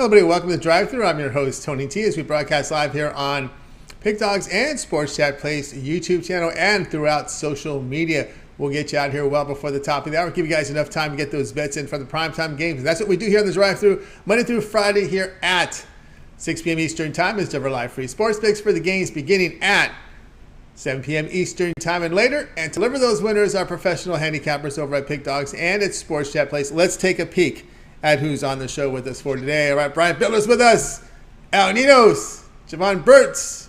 Hello, everybody. Welcome to Drive Thru. I'm your host, Tony T, as we broadcast live here on Pig Dogs and Sports Chat Place YouTube channel and throughout social media. We'll get you out here well before the top of the hour. Give you guys enough time to get those bets in for the primetime games. And that's what we do here on the Drive Thru, Monday through Friday here at 6 p.m. Eastern Time. It's Denver Live Free Sports Picks for the games beginning at 7 p.m. Eastern Time and later. And to deliver those winners are professional handicappers over at Pig Dogs and at Sports Chat Place. Let's take a peek at who's on the show with us for today. All right, Brian Bittler's with us, Al Ninos, Javon Burtz,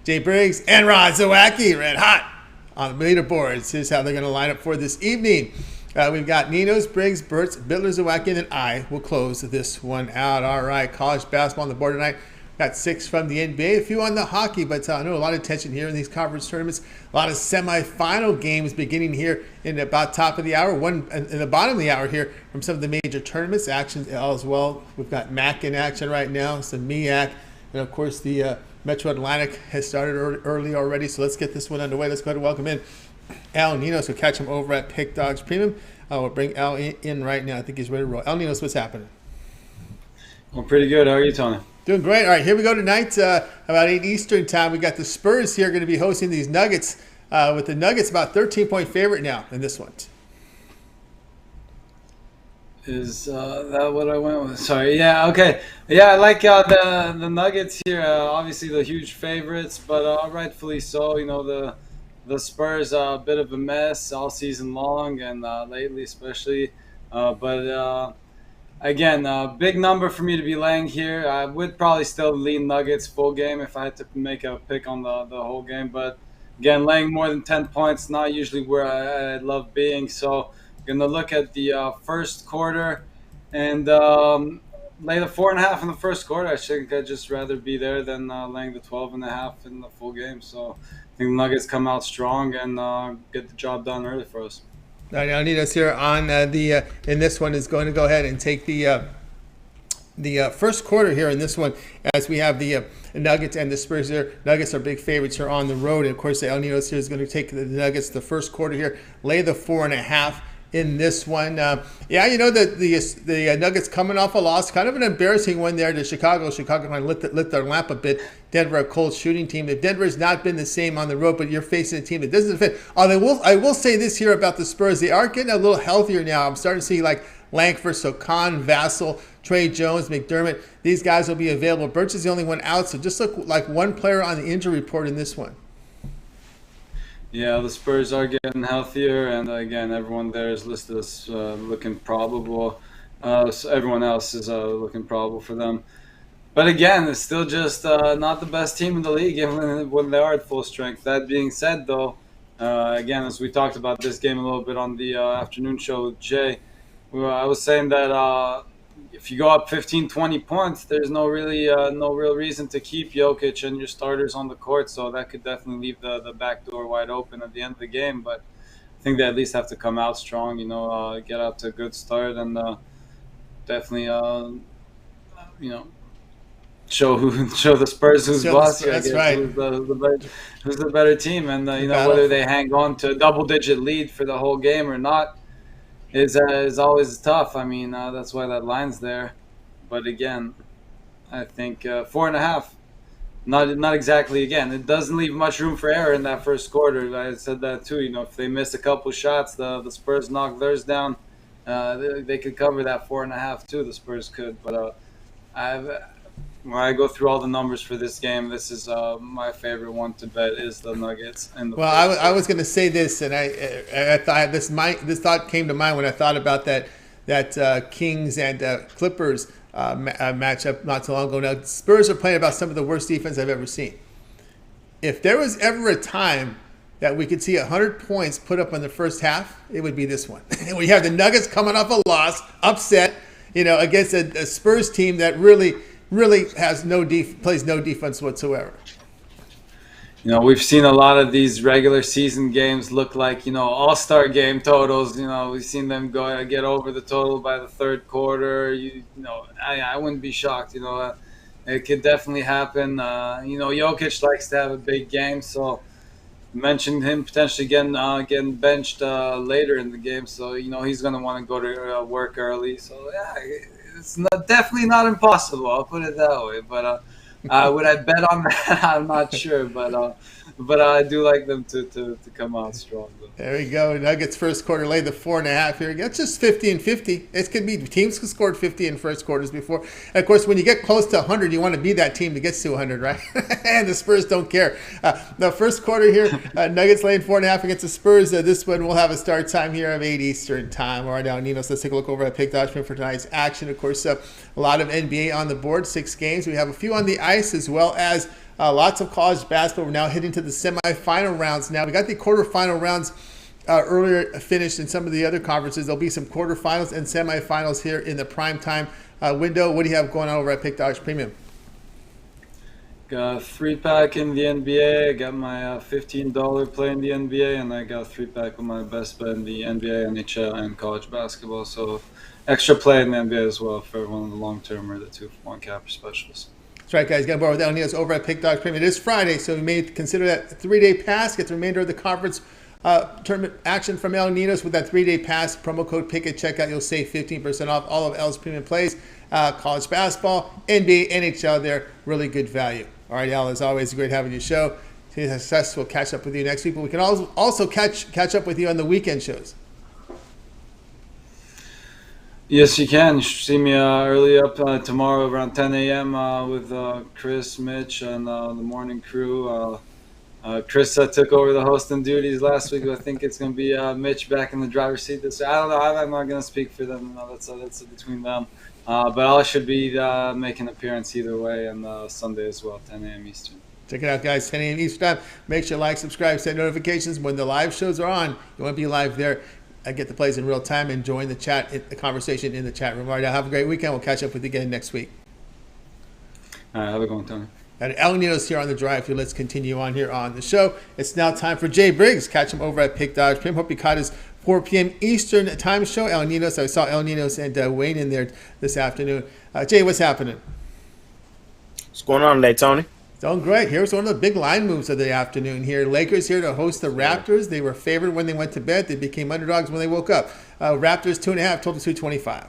Jay Briggs, and Rod Zawacki, red hot on the leaderboards. Here's how they're going to line up for this evening. We've got Ninos, Briggs, Burtz, Bittler, Zawacki, and I will close this one out. All right, college basketball on the board tonight. Got 6 from the NBA, a few on the hockey, but I know a lot of tension here in these conference tournaments. A lot of semifinal games beginning here in about top of the hour, one in the bottom of the hour here from some of the major tournaments. Action as well. We've got MAC in action right now, some MEAC, and of course the Metro Atlantic has started early already. So let's get this one underway. Let's go ahead and welcome in Al Ninos. We'll catch him over at Pick Dogs Premium. We'll bring Al in right now. I think he's ready to roll. Al Ninos, what's happening? Well, pretty good. How are you, Tony? Doing great. All right, here we go tonight. About 8 Eastern time. We got the Spurs here going to be hosting these Nuggets. With the Nuggets about 13-point favorite now in this one. Is that what I went with? Sorry. Yeah. Okay. Yeah, I like the Nuggets here. Obviously, the huge favorites, but rightfully so. You know, the Spurs are a bit of a mess all season long and lately, especially. But again, big number for me to be laying here. I would probably still lean Nuggets full game if I had to make a pick on the whole game. But again, laying more than 10 points, not usually where I love being. So I'm going to look at the first quarter and lay the 4.5 in the first quarter. I think I'd just rather be there than laying the 12.5 in the full game. So I think the Nuggets come out strong and get the job done early for us. Now, Ninos here on in this one is going to go ahead and take the first quarter here in this one as we have the Nuggets and the Spurs here. Nuggets are big favorites here on the road. And, of course, the El Ninos here is going to take the Nuggets the first quarter here, lay the 4.5 in this one. Yeah, you know, the Nuggets coming off a loss, kind of an embarrassing one there to Chicago. Chicago kind of lit their lamp a bit. Denver, a cold shooting team. Denver has not been the same on the road, but you're facing a team that doesn't fit. Although I will say this here about the Spurs. They are getting a little healthier now. I'm starting to see like Langford, so Khan, Vassell, Trey Jones, McDermott. These guys will be available. Birch is the only one out, so just look like one player on the injury report in this one. Yeah, the Spurs are getting healthier, and again, everyone there is listed as looking probable. So everyone else is looking probable for them. But again, it's still just not the best team in the league, even when they are at full strength. That being said, though, again, as we talked about this game a little bit on the afternoon show with Jay, I was saying that if you go up 15, 20 points, there's no real reason to keep Jokic and your starters on the court. So that could definitely leave the back door wide open at the end of the game. But I think they at least have to come out strong, get out to a good start and definitely, show the Spurs who's boss here. That's right. Who's the better team, and whether they hang on to a double-digit lead for the whole game or not is always tough. I mean, that's why that line's there. But again, I think 4.5. Not exactly. Again, it doesn't leave much room for error in that first quarter. I said that too. If they miss a couple shots, the Spurs knock theirs down. They could cover that 4.5 too. The Spurs could, but when I go through all the numbers for this game, this is my favorite one to bet is the Nuggets. I was going to say this, and I thought this thought came to mind when I thought about that Kings and Clippers matchup not too long ago. Now, Spurs are playing about some of the worst defense I've ever seen. If there was ever a time that we could see 100 points put up in the first half, it would be this one. We have the Nuggets coming off a loss, upset, against a Spurs team that really has plays no defense whatsoever. We've seen a lot of these regular season games look like, all-star game totals. We've seen them get over the total by the third quarter. I wouldn't be shocked. It could definitely happen. Jokic likes to have a big game, so mentioned him potentially getting benched later in the game. So, he's going to want to go to work early. So, yeah, it's definitely not impossible. I'll put it that way. But would I bet on that? I'm not sure. But I do like them to come out strong, though. There we go. Nuggets first quarter laid the 4.5 here. That's just 50-50. It could be teams who scored 50 in first quarters before. And of course, when you get close to 100, you want to be that team that gets to 100, right? And the Spurs don't care. The first quarter here, Nuggets laying 4.5 against the Spurs. This one will have a start time here of 8 Eastern time. All right, now, Ninos, let's take a look over at Pick Dodge for tonight's action. Of course, a lot of NBA on the board, 6 games. We have a few on the ice as well as lots of college basketball. We're now heading to the semifinal rounds. Now, we got the quarterfinal rounds earlier finished in some of the other conferences. There'll be some quarterfinals and semifinals here in the prime time window. What do you have going on over at Pick Dodge Premium? Got a 3-pack in the NBA. I got my $15 play in the NBA, and I got a 3-pack with my best bet in the NBA, NHL, and college basketball. So extra play in the NBA as well for everyone in the long term or the 2-for-1 capper specials. That's right, guys. Get on board with El Ninos over at Pick Dodge Premium. It is Friday, so we may consider that 3-day pass. Get the remainder of the conference tournament action from El Ninos with that 3-day pass. Promo code PICK at checkout. You'll save 15% off all of El's premium plays. College basketball, NBA, NHL there. Really good value. All right, El, as always, great having you show. Success. We'll catch up with you next week, but we can also catch up with you on the weekend shows. Yes, you can. You should see me early up tomorrow around 10 a.m. With Chris, Mitch, and the morning crew. Chris took over the hosting duties last week. I think it's going to be Mitch back in the driver's seat this week. I don't know. I'm not going to speak for them. No, that's between them. But I should be making an appearance either way, and Sunday as well, 10 a.m. Eastern. Check it out, guys. 10 a.m. Eastern time. Make sure you like, subscribe, set notifications when the live shows are on. You want to be live there. I get the plays in real time and join the chat, the conversation in the chat room. All right, now have a great weekend. We'll catch up with you again next week. All right, have a good one, Tony. And El Ninos here on the drive through. Let's continue on here on the show. It's now time for Jay Briggs. Catch him over at Pick Dodge Prim. Hope you caught his 4 p.m. Eastern time show. El Ninos. I saw El Ninos and Wayne in there this afternoon. Jay, what's happening? What's going on today, Tony? Doing great. Here's one of the big line moves of the afternoon here. Lakers here to host the Raptors. They were favored when they went to bed. They became underdogs when they woke up. Raptors 2.5, total 225.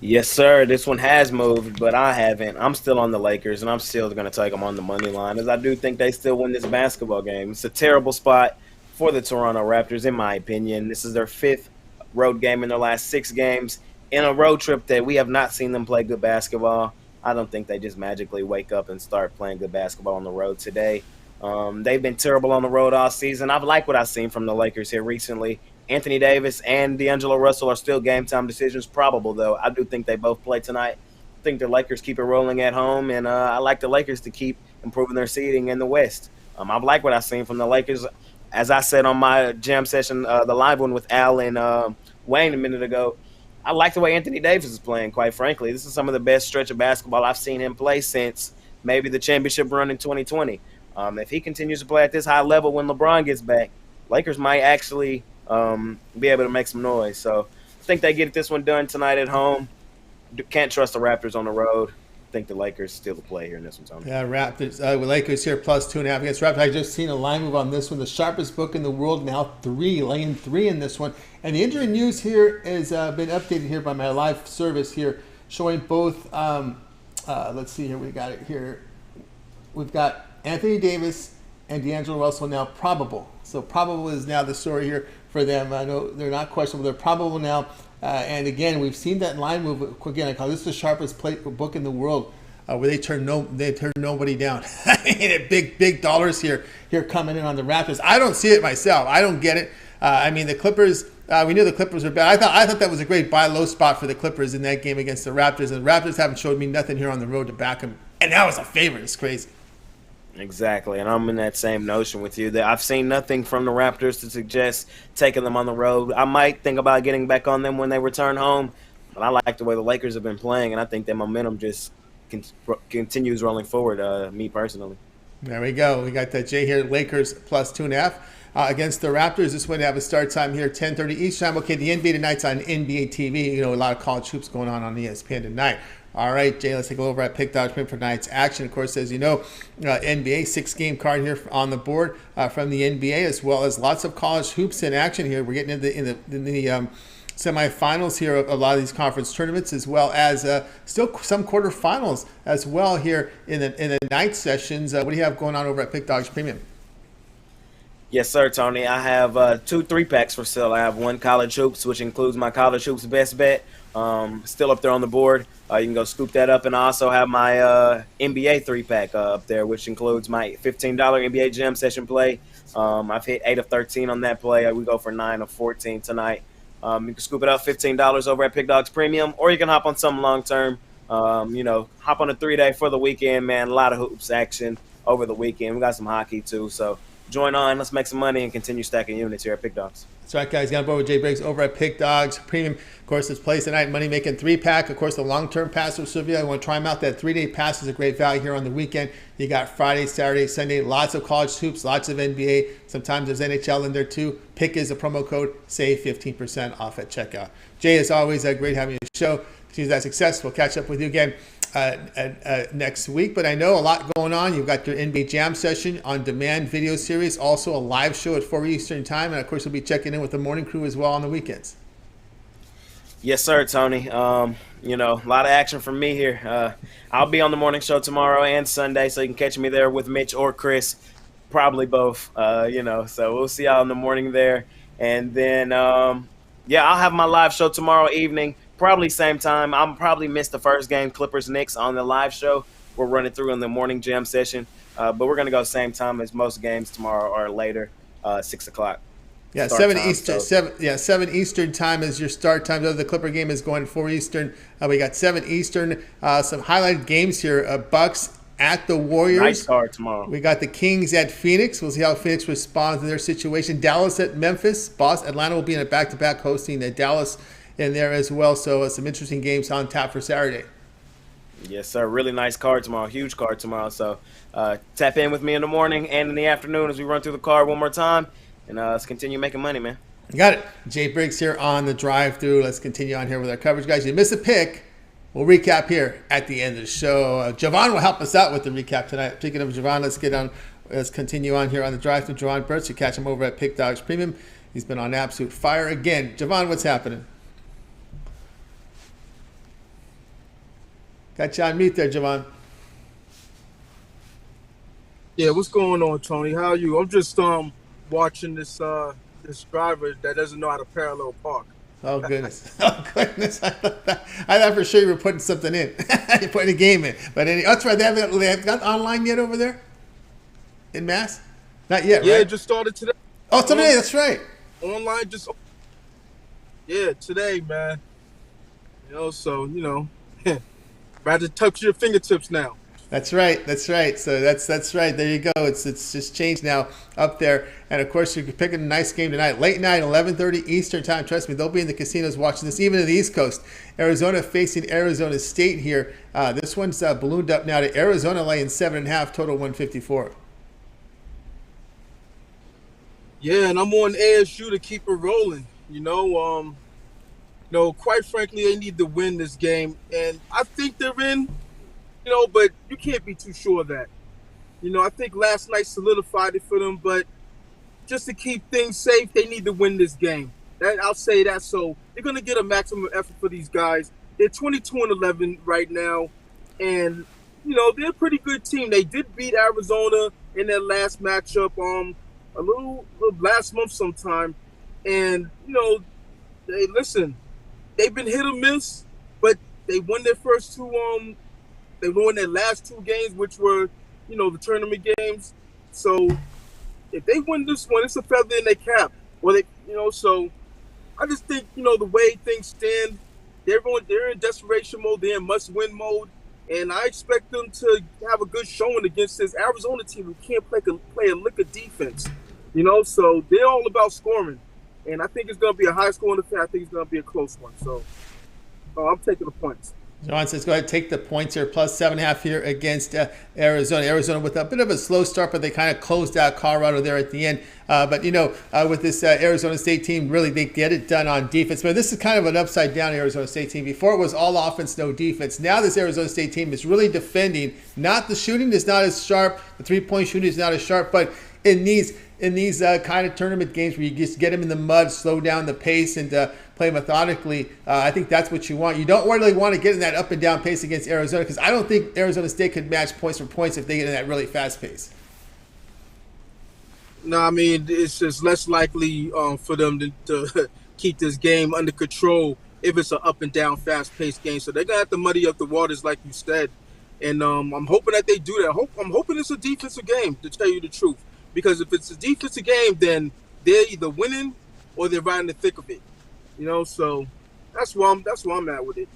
Yes, sir. This one has moved, but I haven't. I'm still on the Lakers, and I'm still going to take them on the money line, as I do think they still win this basketball game. It's a terrible spot for the Toronto Raptors, in my opinion. This is their 5th road game in their last 6 games in a road trip that we have not seen them play good basketball. I don't think they just magically wake up and start playing good basketball on the road today. They've been terrible on the road all season. I've liked what I've seen from the Lakers here recently. Anthony Davis and D'Angelo Russell are still game-time decisions, probable, though. I do think they both play tonight. I think the Lakers keep it rolling at home, and I like the Lakers to keep improving their seeding in the West. I've liked what I've seen from the Lakers. As I said on my jam session, the live one with Al and Wayne a minute ago, I like the way Anthony Davis is playing, quite frankly. This is some of the best stretch of basketball I've seen him play since maybe the championship run in 2020. If he continues to play at this high level when LeBron gets back, Lakers might actually be able to make some noise. So I think they get this one done tonight at home. Can't trust the Raptors on the road. I think the Lakers still the play here in this one, Tony. Yeah, Raptors. Lakers here plus 2.5 against Raptors. I just seen a line move on this one. The sharpest book in the world now 3, laying 3 in this one. And the injury news here has been updated here by my live service here, showing both. Let's see here. We got it here. We've got Anthony Davis and D'Angelo Russell now probable. So probable is now the story here for them. I know they're not questionable. They're probable now. And again, we've seen that line move. Again, I call this the sharpest book in the world, where they turn nobody down. big dollars here coming in on the Raptors. I don't see it myself. I don't get it. I mean, the Clippers. We knew the Clippers were bad. I thought that was a great buy low spot for the Clippers in that game against the Raptors. And the Raptors haven't showed me nothing here on the road to back them. And that was a favorite. It's crazy. Exactly, and I'm in that same notion with you. That I've seen nothing from the Raptors to suggest taking them on the road. I might think about getting back on them when they return home, but I like the way the Lakers have been playing, and I think their momentum just continues rolling forward, me personally. There we go. We got that Jay here, Lakers plus 2.5 against the Raptors. This one have a start time here, 10:30 each time. Okay, the NBA tonight's on NBA TV. You know, a lot of college hoops going on ESPN tonight. All right, Jay, let's take a look over at Pick Dodge Prim for tonight's action. Of course, as you know, NBA 6-game card here on the board from the NBA, as well as lots of college hoops in action here. We're getting in the semifinals here of a lot of these conference tournaments, as well as still some quarterfinals as well here in the night sessions. What do you have going on over at Pick Dogs Premium? Yes, sir, Tony. I have 2 3-packs for sale. I have one college hoops, which includes my college hoops best bet. Still up there on the board. You can go scoop that up. And I also have my NBA 3-pack up there, which includes my $15 NBA Jam session play. I've hit 8 of 13 on that play. We go for 9 of 14 tonight. You can scoop it up $15 over at Pick Dogs Premium, or you can hop on some long-term. Hop on a 3-day for the weekend, man. A lot of hoops action over the weekend. We got some hockey, too, so join on. Let's make some money and continue stacking units here at Pick Dogs. That's right, guys. Got on board with Jay Briggs over at Pick Dogs Premium. Of course, it's plays tonight. Money making 3-pack. Of course, the long-term pass for Sylvia. I want to try them out. That 3-day pass is a great value here on the weekend. You got Friday, Saturday, Sunday. Lots of college hoops, lots of NBA. Sometimes there's NHL in there too. Pick is a promo code. Save 15% off at checkout. Jay, as always, great having you on the show. Continue that success. We'll catch up with you again next week, but I know a lot going on. You've got your NBA Jam session on demand video series, also a live show at 4 Eastern time, and of course we'll be checking in with the morning crew as well on the weekends. Yes, sir, Tony. A lot of action from me here. I'll be on the morning show tomorrow and Sunday, so you can catch me there with Mitch or Chris, probably both. So we'll see y'all in the morning there, and then I'll have my live show tomorrow evening. Probably same time. I'll probably miss the first game, Clippers-Knicks, on the live show. We're running through in the morning jam session. But we're going to go same time as most games tomorrow or later, 6 o'clock. Yeah, 7 Eastern. 7 Eastern time is your start time. The Clipper game is going 4 Eastern. We got 7 Eastern. Some highlighted games here. Bucks at the Warriors. Nice card tomorrow. We got the Kings at Phoenix. We'll see how Phoenix responds to their situation. Dallas at Memphis. Atlanta will be in a back-to-back hosting Dallas in there as well. So some interesting games on tap for Saturday. Yes, sir. Really nice card tomorrow. Huge card tomorrow. So tap in with me in the morning and in the afternoon as we run through the card one more time. And let's continue making money, man. You got it. Jay Briggs here on the drive-through. Let's continue on here with our coverage, guys. You miss a pick, we'll recap here at the end of the show. Javon will help us out with the recap tonight. Speaking of Javon, let's continue on here on the drive-through. Javon Burtz, you catch him over at Pick Dogs Premium. He's been on absolute fire again. Javon, what's happening? Got you on mute there, Javon. Yeah, what's going on, Tony? How are you? I'm just watching this driver that doesn't know how to parallel park. Oh goodness! Oh goodness! I thought for sure you were putting something in. You're putting a game in. But that's right. They haven't got online yet over there in Mass. Not yet, right? Yeah, it just started today. Oh, today. That's right. Online, today, man. About to touch your fingertips now. That's right. So that's right. There you go. It's just changed now up there. And of course, you're picking a nice game tonight. Late night, 11:30 Eastern time. Trust me, they'll be in the casinos watching this, even in the East Coast. Arizona facing Arizona State here. This one's ballooned up now to Arizona laying 7.5, total 154. Yeah, and I'm on ASU to keep it rolling. Quite frankly, they need to win this game, and I think they're in. But you can't be too sure of that. I think last night solidified it for them, but just to keep things safe, they need to win this game. I'll say that. So they're going to get a maximum effort for these guys. They're 22-11 right now, and they're a pretty good team. They did beat Arizona in their last matchup, a little last month sometime, and they've been hit or miss, but they won their first two. They won their last 2 games, which were, the tournament games. So if they win this one, it's a feather in their cap. So I just think, the way things stand, they're in desperation mode. They're in must-win mode, and I expect them to have a good showing against this Arizona team who can't play a lick of defense. So they're all about scoring, and I think it's going to be a high-scoring affair. I think it's going to be a close one. So I'm taking the points. John says, go ahead, take the points here, plus 7.5 here against Arizona. Arizona with a bit of a slow start, but they kind of closed out Colorado there at the end. With this Arizona State team, really, they get it done on defense. But this is kind of an upside-down Arizona State team. Before it was all offense, no defense. Now this Arizona State team is really defending. Not the shooting is not as sharp. The three-point shooting is not as sharp, but in these kind of tournament games where you just get them in the mud, slow down the pace, and play methodically. I think that's what you want. You don't really want to get in that up and down pace against Arizona, because I don't think Arizona State could match points for points if they get in that really fast pace. No, I mean, it's just less likely for them to keep this game under control if it's an up and down, fast paced game. So they're gonna have to muddy up the waters, like you said. And I'm hoping that they do that. I'm hoping it's a defensive game, to tell you the truth. Because if it's a defensive game, then they're either winning or they're right in the thick of it. So that's where I'm at with it.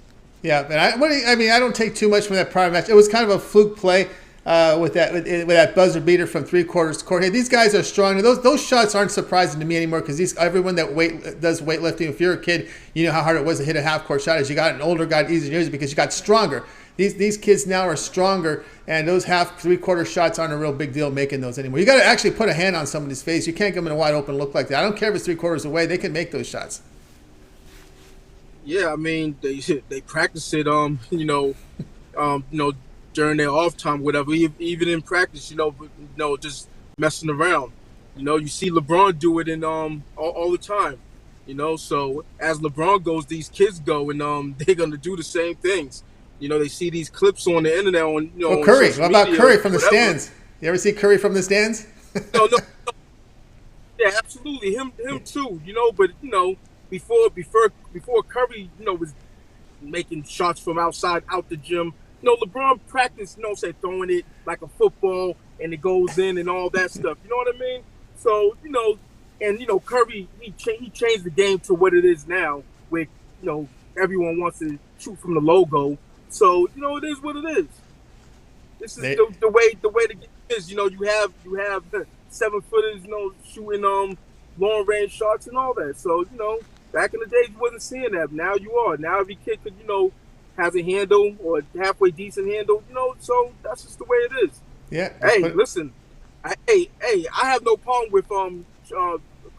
Yeah, but I don't take too much from that prior match. It was kind of a fluke play with that buzzer beater from 3/4 court. Hey, these guys are strong. And those shots aren't surprising to me anymore, because everyone that does weightlifting, if you're a kid, you know how hard it was to hit a half-court shot. As you got an older guy, easier to use it because you got stronger. These kids now are stronger, and those half, 3/4 shots aren't a real big deal making those anymore. You got to actually put a hand on somebody's face. You can't give them a wide open look like that. I don't care if it's 3/4 away; they can make those shots. Yeah, I mean they practice it. During their off time, whatever. Even in practice, just messing around. You see LeBron do it in all the time. So as LeBron goes, these kids go, and they're gonna do the same things. They see these clips on the internet on Curry. On what about media, Curry from the whatever. stands? You ever see Curry from the stands? No. Yeah, absolutely. Him too. But before Curry, was making shots from outside out the gym. LeBron practiced, say throwing it like a football and it goes in and all that stuff. You know what I mean? So and Curry he changed the game to what it is now, where everyone wants to shoot from the logo. So it is what it is. This is the way the game is. You have 7-footers, shooting long range shots and all that. So back in the days you wasn't seeing that. Now you are. Now every kid could has a handle or halfway decent handle. So that's just the way it is. Yeah. Hey, listen. I have no problem with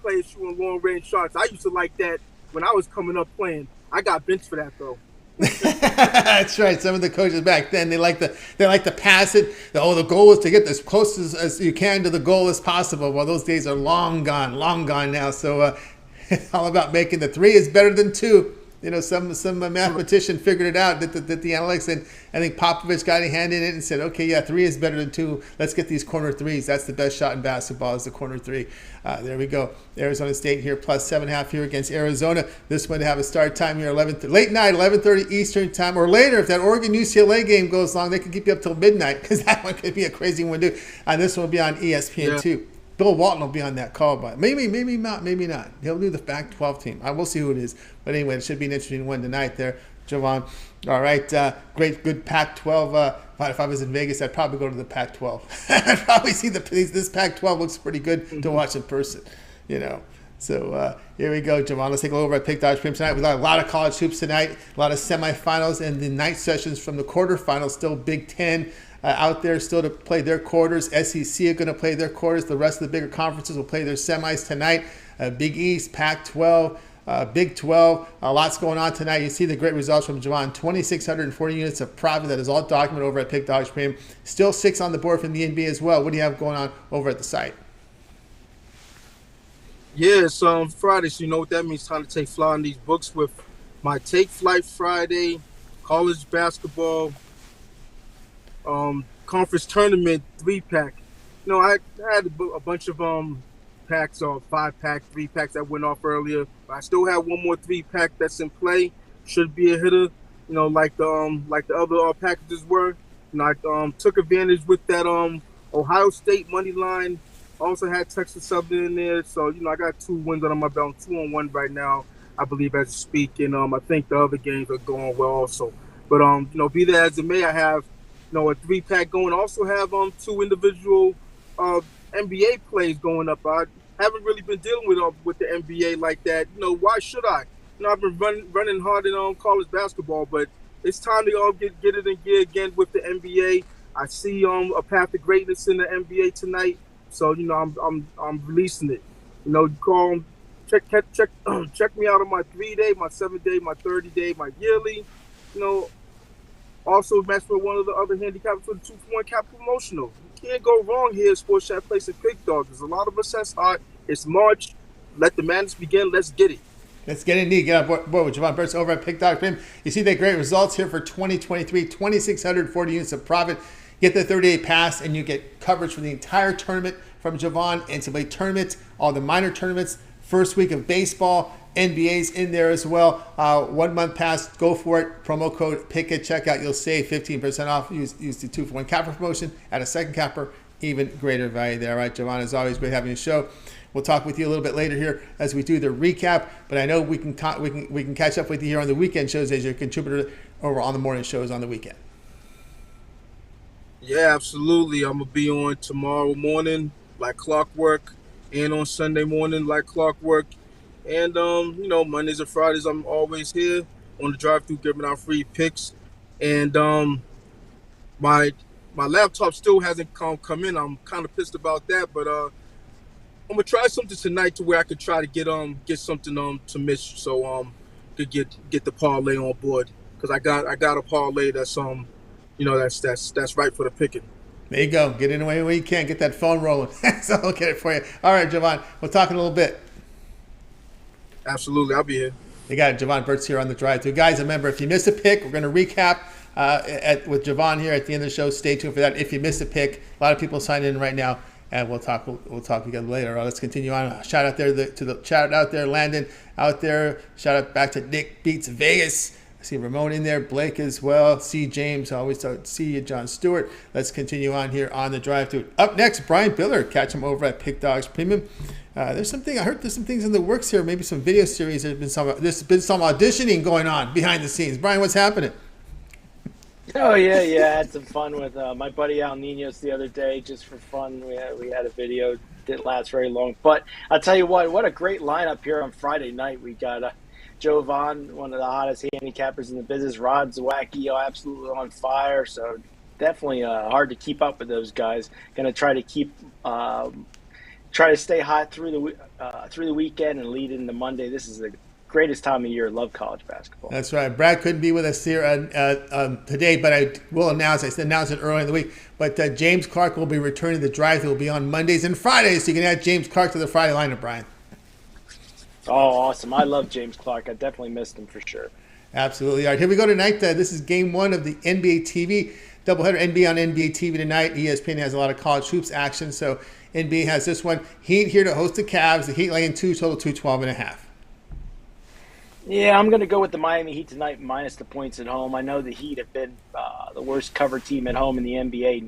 players shooting long range shots. I used to like that when I was coming up playing. I got benched for that though. That's right. Some of the coaches back then they like to pass it. The goal is to get as close as you can to the goal as possible. Well, those days are long gone now. So it's all about making the 3 is better than 2. Some mathematician figured it out, that the analytics, and I think Popovich got a hand in it and said, okay, yeah, 3 is better than 2. Let's get these corner 3s. That's the best shot in basketball, is the corner 3. There we go. Arizona State here, plus 7.5 here against Arizona. This one to have a start time here, late night, 11:30 Eastern time, or later. If that Oregon-UCLA game goes long, they can keep you up till midnight, because that one could be a crazy one too. And this one will be on ESPN too. Bill Walton will be on that call, but maybe not. He'll do the Pac-12 team. I will see who it is. But anyway, it should be an interesting one tonight there, Javon. All right, good Pac-12. If I was in Vegas, I'd probably go to the Pac-12. I'd probably see this Pac-12 looks pretty good to watch in person, So here we go, Javon. Let's take a look over at Pick Dodge Premium tonight. We got a lot of college hoops tonight, a lot of semifinals, and the night sessions from the quarterfinals. Still Big Ten out there still to play their quarters. SEC are going to play their quarters. The rest of the bigger conferences will play their semis tonight. Big East, Pac-12, Big 12. Lots going on tonight. You see the great results from Javon. 2,640 units of profit. That is all documented over at Pick Dodge Premium. Still 6 on the board from the NBA as well. What do you have going on over at the site? Yeah, it's Friday, so you know what that means. Time to take flight on these books with my Take Flight Friday, college basketball, conference tournament 3-pack. I had a bunch of packs, or 5-pack, 3-packs that went off earlier. I still have one more 3-pack that's in play. Should be a hitter, like the other packages were. I took advantage with that Ohio State money line. Also had Texas Southern in there, so I got 2 wins under my belt, 2-1 right now, I believe, as I speak, and I think the other games are going well also. But be that as it may, I have a 3-pack going. Also have 2 individual NBA plays going up. I haven't really been dealing with the NBA like that. Why should I? I've been running hard in college basketball, but it's time to get it in gear again with the NBA. I see a path to greatness in the NBA tonight. So I'm releasing it. Call check me out on my 3-day, my 7-day, my 30-day, my yearly. Also match with one of the other handicappers for the 2-for-1 cap promotional. can't go wrong here at Sports Chat Place and Pick Dog. There's a lot of us that's hot. It's March. Let the madness begin. Let's get it. Let's get it neat. Get on board with Javon Burtz over at Pick Dog Premium. You see the great results here for 2023, 2,640 units of profit. Get the 30-day pass, and you get coverage for the entire tournament from Javon, NCAA tournaments, all the minor tournaments, first week of baseball, NBA's in there as well. 1 month pass, go for it. Promo code PICK at checkout. You'll save 15% off. Use the 2-for-1 capper promotion. Add a second capper, even greater value there. All right, Javon, as always, great having you on the show. We'll talk with you a little bit later here as we do the recap. But I know we can catch up with you here on the weekend shows as your contributor over on the morning shows on the weekend. Yeah, absolutely. I'm going to be on tomorrow morning like clockwork and on Sunday morning like clockwork. And, Mondays and Fridays, I'm always here on the drive-thru giving out free picks. And my laptop still hasn't come in. I'm kind of pissed about that, but I'm going to try something tonight to where I could try to get something to miss so could get the parlay on board, because I got a parlay that's that's right for the picking. There you go. Get in the way where you can. Get that phone rolling. So I'll get it for you. All right, Javon. We'll talk in a little bit. Absolutely. I'll be here. You got Javon Burtz here on the drive-thru. Guys, remember, if you missed a pick, we're going to recap with Javon here at the end of the show. Stay tuned for that. If you missed a pick, a lot of people signed in right now, and we'll talk again later. All right, let's continue on. Shout out there to the chat out there, Landon out there. Shout out back to Nick Beats Vegas. I see Ramon in there, Blake as well. See James, always see you, John Stewart. Let's continue on here on the drive-thru. Up next, Brian Biller. Catch him over at Pick Dogs Premium. I heard there's some things in the works here, maybe some video series. There's been some auditioning going on behind the scenes. Brian, what's happening? Oh yeah, I had some fun with my buddy Al Ninos the other day, just for fun. We had a video, didn't last very long, but I'll tell you what a great lineup here on Friday night. We got Joe Vaughn, one of the hottest handicappers in the business. Rod Zawacki, absolutely on fire. So definitely hard to keep up with those guys. Going to try to stay hot through the weekend and lead into Monday. This is the greatest time of year. Love college basketball. That's right. Brad couldn't be with us here today, but I will announce. I announced it earlier in the week. But James Clark will be returning to the drive. It will be on Mondays and Fridays, so you can add James Clark to the Friday lineup, Brian. Oh, awesome. I love James Clark. I definitely missed him for sure. Absolutely. All right, here we go tonight. This is game one of the NBA TV doubleheader. NBA on NBA TV tonight. ESPN has a lot of college hoops action, so NBA has this one. Heat here to host the Cavs. The Heat laying total 212.5. Yeah, I'm going to go with the Miami Heat tonight minus the points at home. I know the Heat have been the worst cover team at home in the NBA,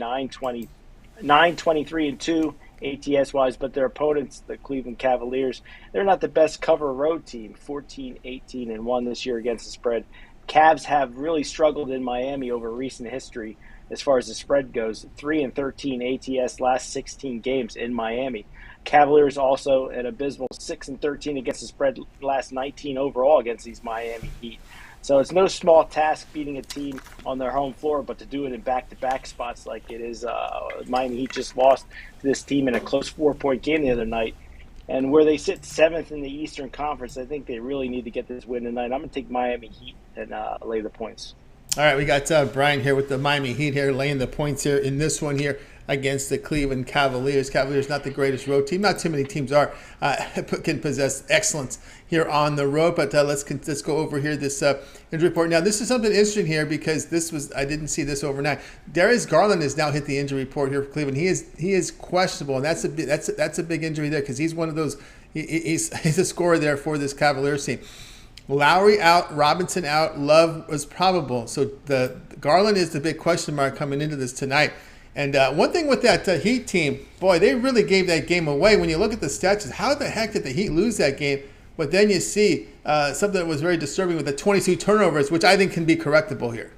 9-23-2 ATS-wise, but their opponents, the Cleveland Cavaliers, they're not the best cover road team, 14-18-1 this year against the spread. Cavs have really struggled in Miami over recent history as far as the spread goes, 3-13 ATS last 16 games in Miami. Cavaliers also an abysmal 6-13 against the spread last 19 overall against these Miami Heat. So it's no small task beating a team on their home floor, but to do it in back-to-back spots like it is, Miami Heat just lost to this team in a close 4-point game the other night. And where they sit 7th in the Eastern Conference, I think they really need to get this win tonight. I'm going to take Miami Heat and lay the points. All right, we got Brian here with the Miami Heat here, laying the points here in this one here against the Cleveland Cavaliers. Cavaliers not the greatest road team. Not too many teams can possess excellence here on the road. But let's go over here this injury report. Now this is something interesting here because I didn't see this overnight. Darius Garland has now hit the injury report here for Cleveland. He is questionable, and that's a big injury there because he's one of those. He's a scorer there for this Cavaliers team. Lowry out, Robinson out, Love was probable. So the Garland is the big question mark coming into this tonight. And one thing with that Heat team, boy, they really gave that game away. When you look at the stats, how the heck did the Heat lose that game? But then you see something that was very disturbing with the 22 turnovers, which I think can be correctable here.